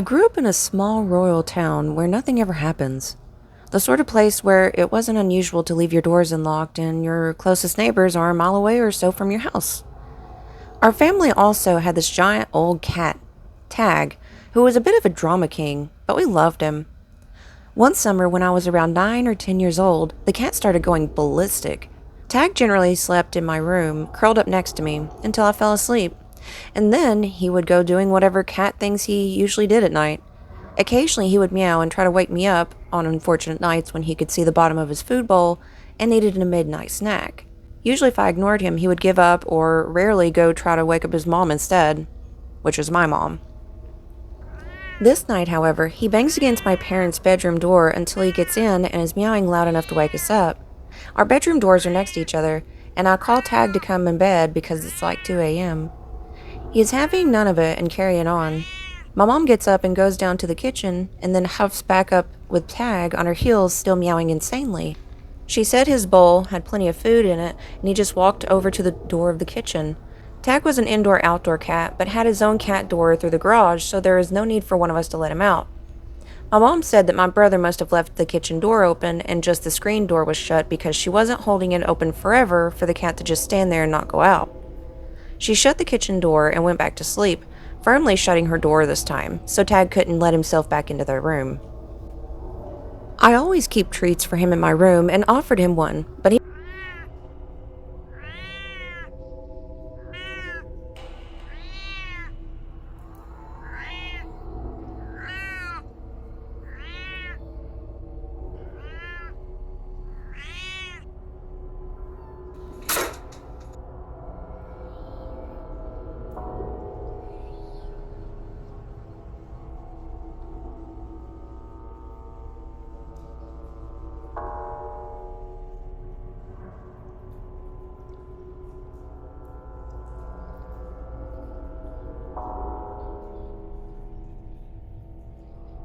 I grew up in a small rural town where nothing ever happens. The sort of place where it wasn't unusual to leave your doors unlocked and your closest neighbors are a mile away or so from your house. Our family also had this giant old cat, Tag, who was a bit of a drama king, but we loved him. One summer when I was around 9 or 10 years old, the cat started going ballistic. Tag generally slept in my room, curled up next to me, until I fell asleep. And then he would go doing whatever cat things he usually did at night. Occasionally he would meow and try to wake me up on unfortunate nights when he could see the bottom of his food bowl and needed a midnight snack. Usually if I ignored him, he would give up or rarely go try to wake up his mom instead, which was my mom. This night, however, he bangs against my parents' bedroom door until he gets in and is meowing loud enough to wake us up. Our bedroom doors are next to each other, and I call Tag to come in bed because it's like 2 a.m. He is having none of it and carrying on. My mom gets up and goes down to the kitchen and then huffs back up with Tag on her heels, still meowing insanely. She said his bowl had plenty of food in it, and he just walked over to the door of the kitchen. Tag was an indoor-outdoor cat, but had his own cat door through the garage, so there is no need for one of us to let him out. My mom said that my brother must have left the kitchen door open and just the screen door was shut because she wasn't holding it open forever for the cat to just stand there and not go out. She shut the kitchen door and went back to sleep, firmly shutting her door this time, so Tag couldn't let himself back into their room. I always keep treats for him in my room and offered him one, but he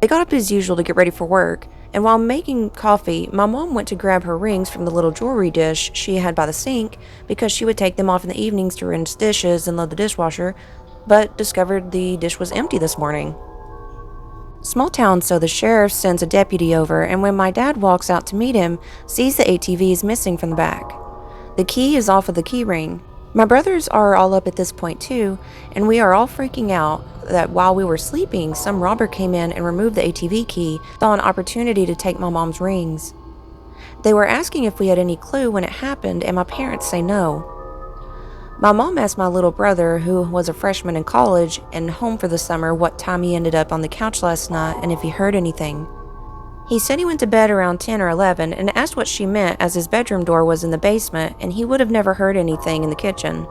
They got up as usual to get ready for work, and while making coffee, my mom went to grab her rings from the little jewelry dish she had by the sink because she would take them off in the evenings to rinse dishes and load the dishwasher, but discovered the dish was empty this morning. Small town, so the sheriff sends a deputy over, and when my dad walks out to meet him, sees the ATV is missing from the back. The key is off of the key ring. My brothers are all up at this point too, and we are all freaking out that while we were sleeping, some robber came in and removed the ATV key, saw an opportunity to take my mom's rings. They were asking if we had any clue when it happened, and my parents say no. My mom asked my little brother, who was a freshman in college and home for the summer, what time he ended up on the couch last night and if he heard anything. He said he went to bed around 10 or 11 and asked what she meant as his bedroom door was in the basement and he would have never heard anything in the kitchen.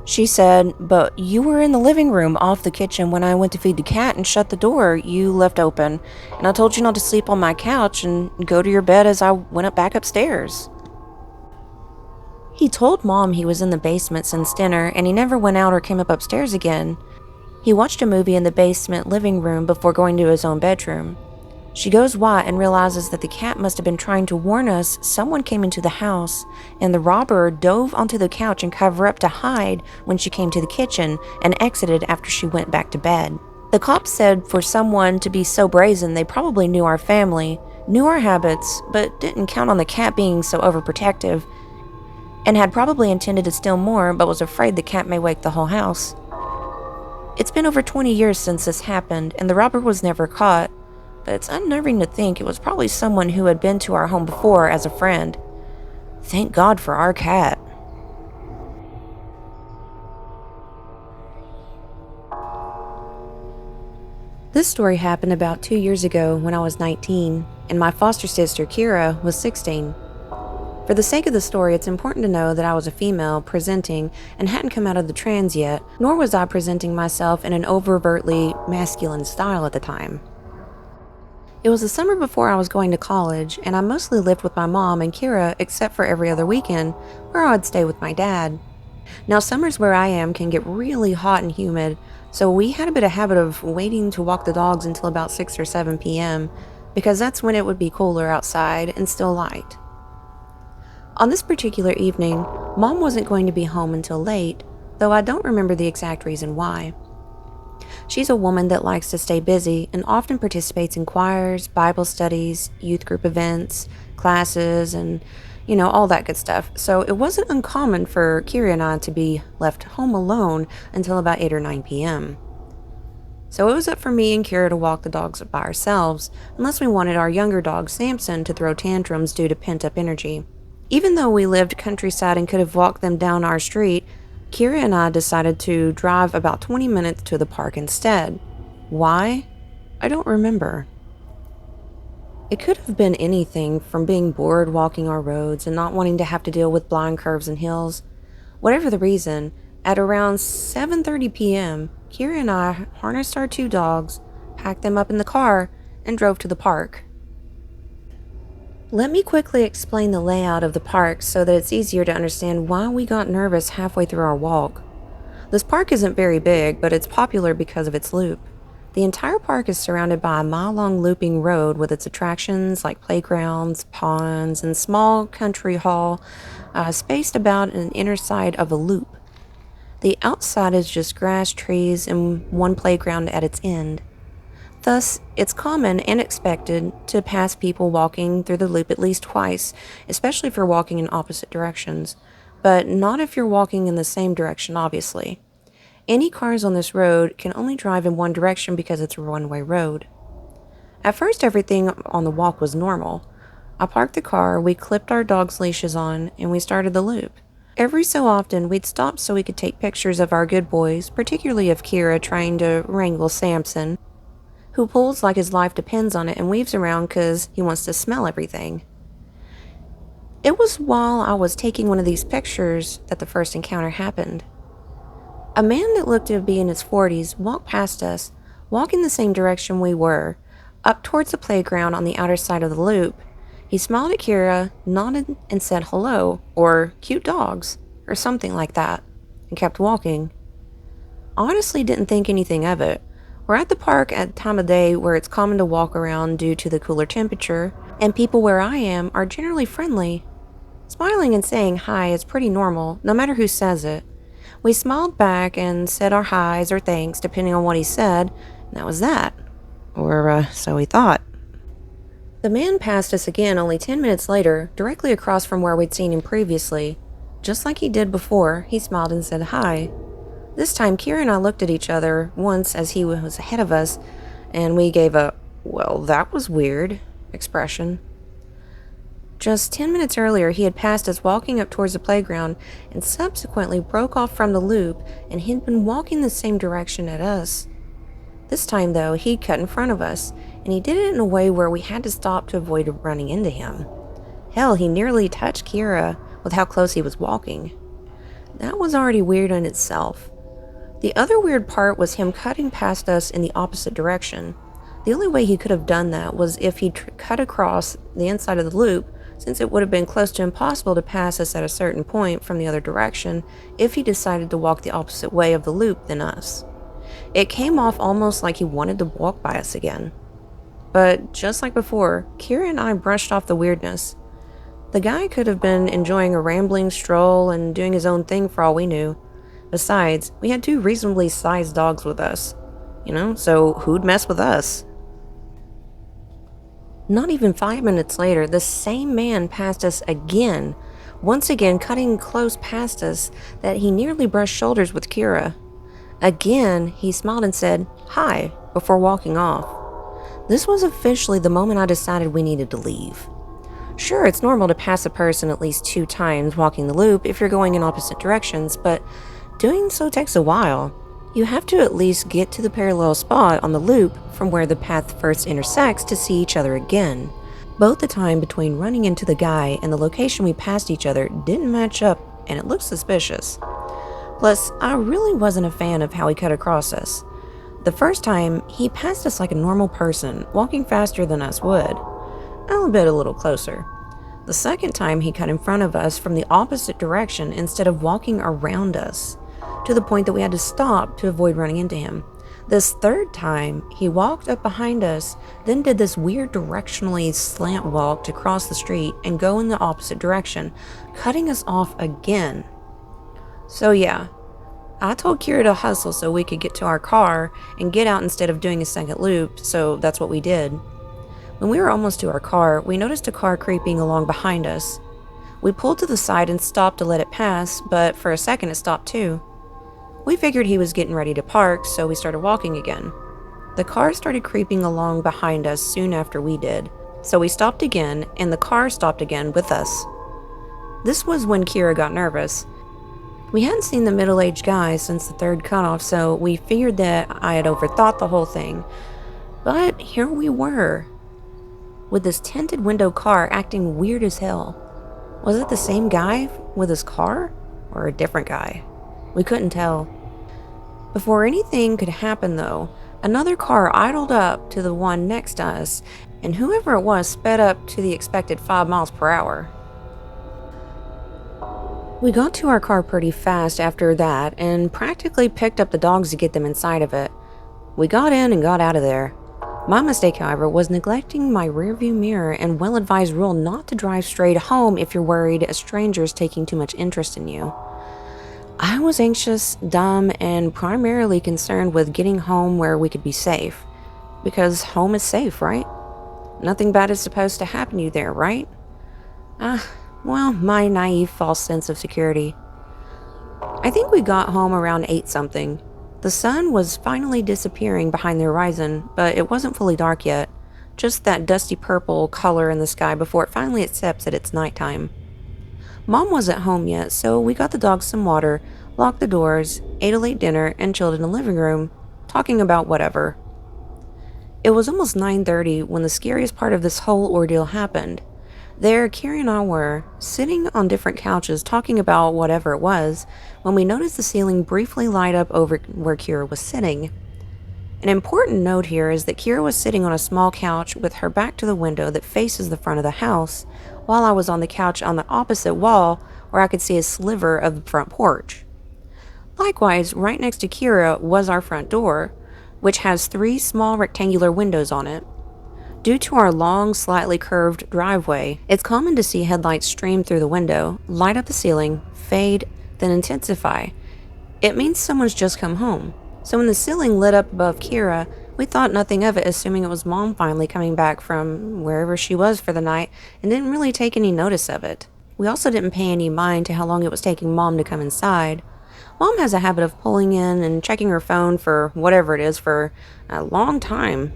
She said, "But you were in the living room off the kitchen when I went to feed the cat and shut the door you left open, and I told you not to sleep on my couch and go to your bed as I went back upstairs." He told Mom he was in the basement since dinner and he never went out or came up upstairs again. He watched a movie in the basement living room before going to his own bedroom. She goes white and realizes that the cat must have been trying to warn us someone came into the house, and the robber dove onto the couch and covered up to hide when she came to the kitchen and exited after she went back to bed. The cops said for someone to be so brazen, they probably knew our family, knew our habits, but didn't count on the cat being so overprotective, and had probably intended to steal more but was afraid the cat may wake the whole house. It's been over 20 years since this happened, and the robber was never caught. But it's unnerving to think it was probably someone who had been to our home before as a friend. Thank God for our cat. This story happened about 2 years ago when I was 19, and my foster sister, Kira, was 16. For the sake of the story, it's important to know that I was a female presenting and hadn't come out of the trans yet, nor was I presenting myself in an overtly masculine style at the time. It was the summer before I was going to college, and I mostly lived with my mom and Kira except for every other weekend, where I'd stay with my dad. Now, summers where I am can get really hot and humid, so we had a bit of habit of waiting to walk the dogs until about 6 or 7 p.m., because that's when it would be cooler outside and still light. On this particular evening, Mom wasn't going to be home until late, though I don't remember the exact reason why. She's a woman that likes to stay busy and often participates in choirs, Bible studies, youth group events, classes, and, all that good stuff. So it wasn't uncommon for Kira and I to be left home alone until about 8 or 9 p.m. So it was up for me and Kira to walk the dogs by ourselves, unless we wanted our younger dog, Samson, to throw tantrums due to pent-up energy. Even though we lived countryside and could have walked them down our street, Kira and I decided to drive about 20 minutes to the park instead. Why? I don't remember. It could have been anything from being bored walking our roads and not wanting to have to deal with blind curves and hills. Whatever the reason, at around 7:30 p.m., Kira and I harnessed our 2 dogs, packed them up in the car, and drove to the park. Let me quickly explain the layout of the park so that it's easier to understand why we got nervous halfway through our walk. This park isn't very big, but it's popular because of its loop. The entire park is surrounded by a mile-long looping road with its attractions like playgrounds, ponds, and small country hall spaced about an inner side of a loop. The outside is just grass, trees, and one playground at its end. Thus, it's common and expected to pass people walking through the loop at least twice, especially if you're walking in opposite directions, but not if you're walking in the same direction, obviously. Any cars on this road can only drive in one direction because it's a one-way road. At first, everything on the walk was normal. I parked the car, we clipped our dogs' leashes on, and we started the loop. Every so often, we'd stop so we could take pictures of our good boys, particularly of Kira trying to wrangle Samson, who pulls like his life depends on it and weaves around because he wants to smell everything. It was while I was taking one of these pictures that the first encounter happened. A man that looked to be in his 40s walked past us, walking the same direction we were, up towards the playground on the outer side of the loop. He smiled at Kira, nodded, and said hello, or cute dogs, or something like that, and kept walking. Honestly, didn't think anything of it. We're at the park at a time of day where it's common to walk around due to the cooler temperature, and people where I am are generally friendly. Smiling and saying hi is pretty normal, no matter who says it. We smiled back and said our hi's or thanks, depending on what he said, and that was that. Or so we thought. The man passed us again only 10 minutes later, directly across from where we'd seen him previously. Just like he did before, he smiled and said hi. This time, Kira and I looked at each other once as he was ahead of us, and we gave a, well, that was weird, expression. Just 10 minutes earlier, he had passed us walking up towards the playground and subsequently broke off from the loop, and he'd been walking the same direction at us. This time, though, he'd cut in front of us, and he did it in a way where we had to stop to avoid running into him. Hell, he nearly touched Kira with how close he was walking. That was already weird in itself. The other weird part was him cutting past us in the opposite direction. The only way he could have done that was if he'd cut across the inside of the loop, since it would have been close to impossible to pass us at a certain point from the other direction if he decided to walk the opposite way of the loop than us. It came off almost like he wanted to walk by us again. But just like before, Kira and I brushed off the weirdness. The guy could have been enjoying a rambling stroll and doing his own thing for all we knew. Besides, we had 2 reasonably sized dogs with us. So who'd mess with us? Not even 5 minutes later, the same man passed us again, once again cutting close past us that he nearly brushed shoulders with Kira. Again, he smiled and said, hi, before walking off. This was officially the moment I decided we needed to leave. Sure, it's normal to pass a person at least 2 times walking the loop if you're going in opposite directions, but doing so takes a while. You have to at least get to the parallel spot on the loop from where the path first intersects to see each other again. Both the time between running into the guy and the location we passed each other didn't match up, and it looked suspicious. Plus, I really wasn't a fan of how he cut across us. The first time, he passed us like a normal person, walking faster than us would. I'll bet a little closer. The second time, he cut in front of us from the opposite direction instead of walking around us, to the point that we had to stop to avoid running into him. This third time, he walked up behind us, then did this weird directionally slant walk to cross the street and go in the opposite direction, cutting us off again. So yeah, I told Kira to hustle so we could get to our car and get out instead of doing a second loop, so that's what we did. When we were almost to our car, we noticed a car creeping along behind us. We pulled to the side and stopped to let it pass, but for a second it stopped too. We figured he was getting ready to park, so we started walking again. The car started creeping along behind us soon after we did, so we stopped again, and the car stopped again with us. This was when Kira got nervous. We hadn't seen the middle-aged guy since the third cutoff, so we figured that I had overthought the whole thing. But here we were, with this tinted window car acting weird as hell. Was it the same guy with his car, or a different guy? We couldn't tell. Before anything could happen, though, another car idled up to the one next to us, and whoever it was sped up to the expected 5 miles per hour. We got to our car pretty fast after that and practically picked up the dogs to get them inside of it. We got in and got out of there. My mistake, however, was neglecting my rearview mirror and well-advised rule not to drive straight home if you're worried a stranger's taking too much interest in you. I was anxious, dumb, and primarily concerned with getting home where we could be safe. Because home is safe, right? Nothing bad is supposed to happen to you there, right? Well, my naive false sense of security. I think we got home around 8-something. The sun was finally disappearing behind the horizon, but it wasn't fully dark yet. Just that dusty purple color in the sky before it finally accepts that it's nighttime. Mom wasn't home yet, so we got the dogs some water, locked the doors, ate a late dinner, and chilled in the living room, talking about whatever. It was almost 9:30 when the scariest part of this whole ordeal happened. There, Kira and I were, sitting on different couches talking about whatever it was, when we noticed the ceiling briefly light up over where Kira was sitting. An important note here is that Kira was sitting on a small couch with her back to the window that faces the front of the house, while I was on the couch on the opposite wall where I could see a sliver of the front porch. Likewise, right next to Kira was our front door, which has 3 small rectangular windows on it. Due to our long, slightly curved driveway, it's common to see headlights stream through the window, light up the ceiling, fade, then intensify. It means someone's just come home. So when the ceiling lit up above Kira, we thought nothing of it, assuming it was Mom finally coming back from wherever she was for the night, and didn't really take any notice of it. We also didn't pay any mind to how long it was taking Mom to come inside. Mom has a habit of pulling in and checking her phone for whatever it is for a long time.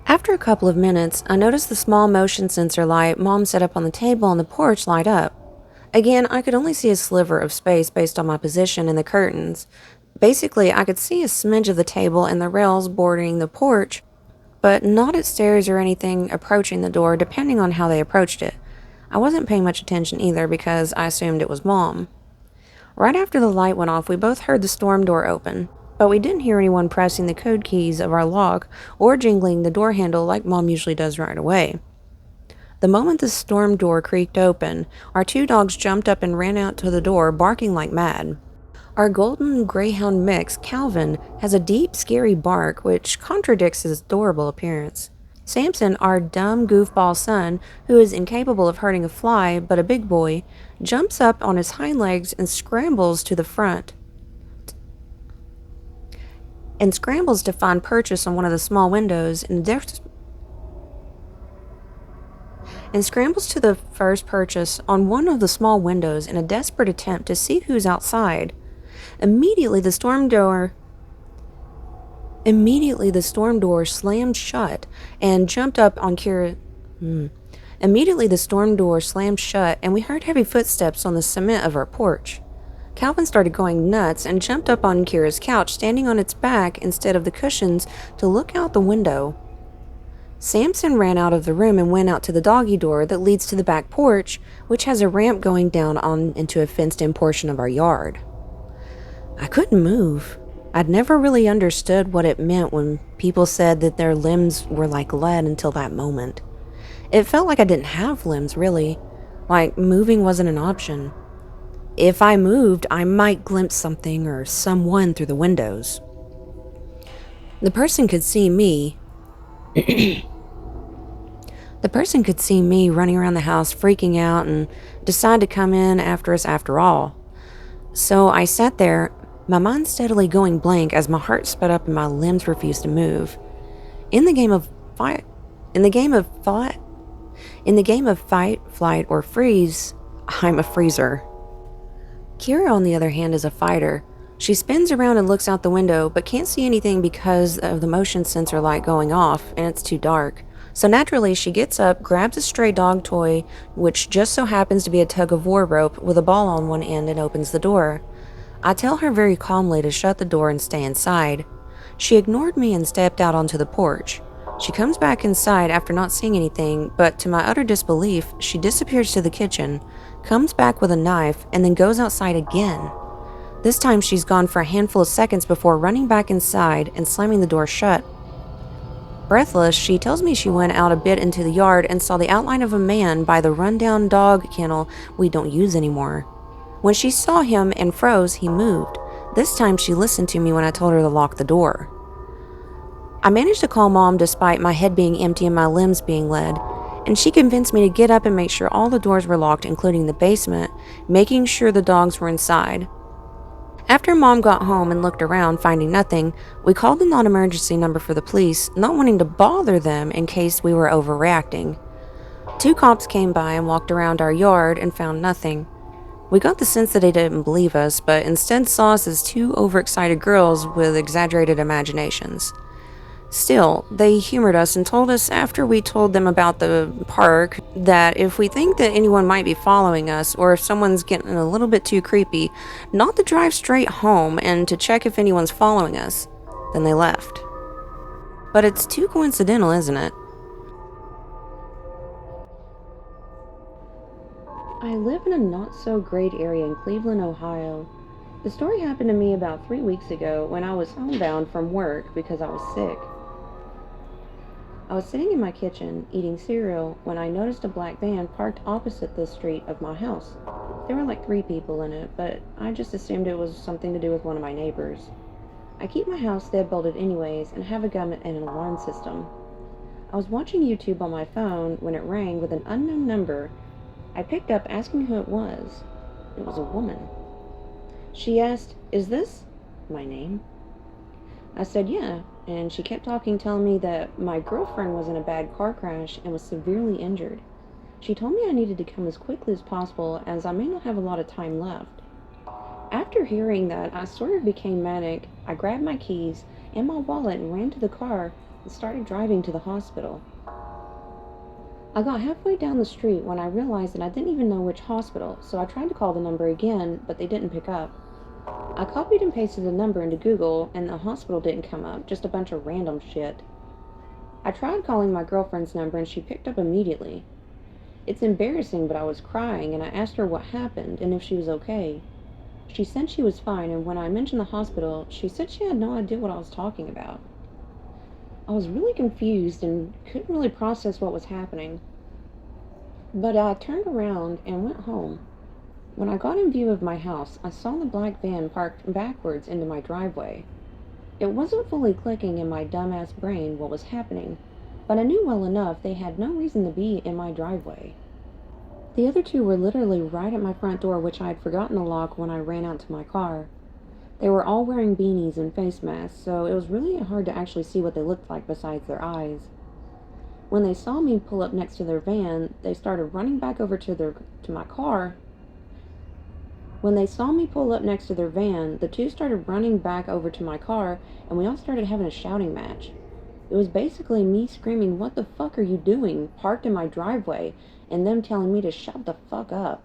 After a couple of minutes, I noticed the small motion sensor light Mom set up on the table on the porch light up. Again, I could only see a sliver of space based on my position in the curtains. Basically, I could see a smidge of the table and the rails bordering the porch, but not its stairs or anything approaching the door, depending on how they approached it. I wasn't paying much attention either because I assumed it was Mom. Right after the light went off, we both heard the storm door open, but we didn't hear anyone pressing the code keys of our lock or jingling the door handle like Mom usually does right away. The moment the storm door creaked open, our 2 dogs jumped up and ran out to the door, barking like mad. Our golden greyhound mix, Calvin, has a deep, scary bark which contradicts his adorable appearance. Samson, our dumb goofball son, who is incapable of hurting a fly but a big boy, jumps up on his hind legs and scrambles to the front and scrambles to find purchase on one of the small windows and scrambles to the first purchase on one of the small windows in a desperate attempt to see who's outside. Immediately the storm door slammed shut and jumped up on Kira. Immediately the storm door slammed shut and we heard heavy footsteps on the cement of our porch. Calvin started going nuts and jumped up on Kira's couch, standing on its back instead of the cushions to look out the window. Samson ran out of the room and went out to the doggy door that leads to the back porch, which has a ramp going down on into a fenced-in portion of our yard. I couldn't move. I'd never really understood what it meant when people said that their limbs were like lead until that moment. It felt like I didn't have limbs, really. Like moving wasn't an option. If I moved, I might glimpse something or someone through the windows. The person could see me. The person could see me running around the house freaking out and decide to come in after us after all. So I sat there, my mind steadily going blank as my heart sped up and my limbs refused to move. In the game of fight, in the game of fight, in the game of fight, flight, or freeze, I'm a freezer. Kira, on the other hand, is a fighter. She spins around and looks out the window, but can't see anything because of the motion sensor light going off, and it's too dark. So naturally, she gets up, grabs a stray dog toy, which just so happens to be a tug-of-war rope with a ball on one end, and opens the door. I tell her very calmly to shut the door and stay inside. She ignored me and stepped out onto the porch. She comes back inside after not seeing anything, but to my utter disbelief, she disappears to the kitchen, comes back with a knife, and then goes outside again. This time she's gone for a handful of seconds before running back inside and slamming the door shut. Breathless, she tells me she went out a bit into the yard and saw the outline of a man by the rundown dog kennel we don't use anymore. When she saw him and froze, he moved. This time she listened to me when I told her to lock the door. I managed to call Mom despite my head being empty and my limbs being lead, and she convinced me to get up and make sure all the doors were locked, including the basement, making sure the dogs were inside. After Mom got home and looked around, finding nothing, we called the non-emergency number for the police, not wanting to bother them in case we were overreacting. 2 cops came by and walked around our yard and found nothing. We got the sense that they didn't believe us, but instead saw us as 2 overexcited girls with exaggerated imaginations. Still, they humored us and told us after we told them about the park that if we think that anyone might be following us or if someone's getting a little bit too creepy, not to drive straight home and to check if anyone's following us. Then they left. But it's too coincidental, isn't it? I live in a not-so-great area in Cleveland, Ohio. The story happened to me about 3 weeks ago when I was homebound from work because I was sick. I was sitting in my kitchen, eating cereal, when I noticed a black van parked opposite the street of my house. There were like 3 people in it, but I just assumed it was something to do with one of my neighbors. I keep my house deadbolted anyways and have a gun and an alarm system. I was watching YouTube on my phone when it rang with an unknown number. I picked up asking who it was. It was a woman. She asked, "Is this my name?" I said, "Yeah," and she kept talking, telling me that my girlfriend was in a bad car crash and was severely injured. She told me I needed to come as quickly as possible as I may not have a lot of time left. After hearing that, I sort of became manic. I grabbed my keys and my wallet and ran to the car and started driving to the hospital. I got halfway down the street when I realized that I didn't even know which hospital, so I tried to call the number again, but they didn't pick up. I copied and pasted the number into Google, and the hospital didn't come up, just a bunch of random shit. I tried calling my girlfriend's number, and she picked up immediately. It's embarrassing, but I was crying, and I asked her what happened and if she was okay. She said she was fine, and when I mentioned the hospital, she said she had no idea what I was talking about. I was really confused and couldn't really process what was happening. But I turned around and went home. When I got in view of my house, I saw the black van parked backwards into my driveway. It wasn't fully clicking in my dumbass brain what was happening, but I knew well enough they had no reason to be in my driveway. The other 2 were literally right at my front door, which I had forgotten to lock when I ran out to my car. They were all wearing beanies and face masks, so it was really hard to actually see what they looked like besides their eyes. When they saw me pull up next to their van, they started running back over to my car. When they saw me pull up next to their van, the 2 started running back over to my car, and we all started having a shouting match. It was basically me screaming, "What the fuck are you doing?" parked in my driveway, and them telling me to shut the fuck up.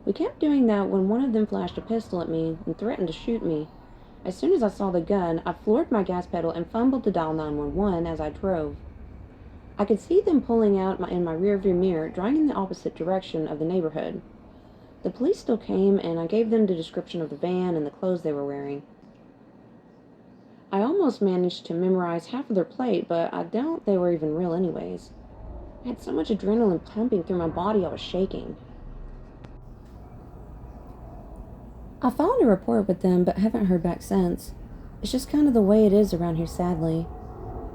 We kept doing that when one of them flashed a pistol at me and threatened to shoot me. As soon as I saw the gun, I floored my gas pedal and fumbled to dial 911 as I drove. I could see them pulling out in my rearview mirror, driving in the opposite direction of the neighborhood. The police still came, and I gave them the description of the van and the clothes they were wearing. I almost managed to memorize half of their plate, but I doubt they were even real anyways. I had so much adrenaline pumping through my body I was shaking. I filed a report with them, but haven't heard back since. It's just kind of the way it is around here, sadly.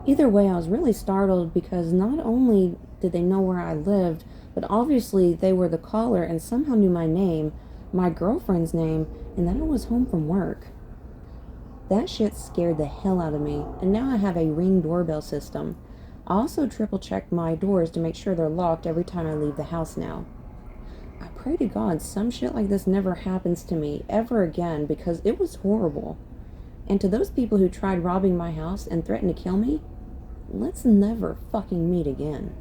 Either way, I was really startled because not only did they know where I lived, but obviously they were the caller and somehow knew my name, my girlfriend's name, and that I was home from work. That shit scared the hell out of me, and now I have a Ring doorbell system. I also triple check my doors to make sure they're locked every time I leave the house now. I pray to God some shit like this never happens to me ever again, because it was horrible. And to those people who tried robbing my house and threatened to kill me, let's never fucking meet again.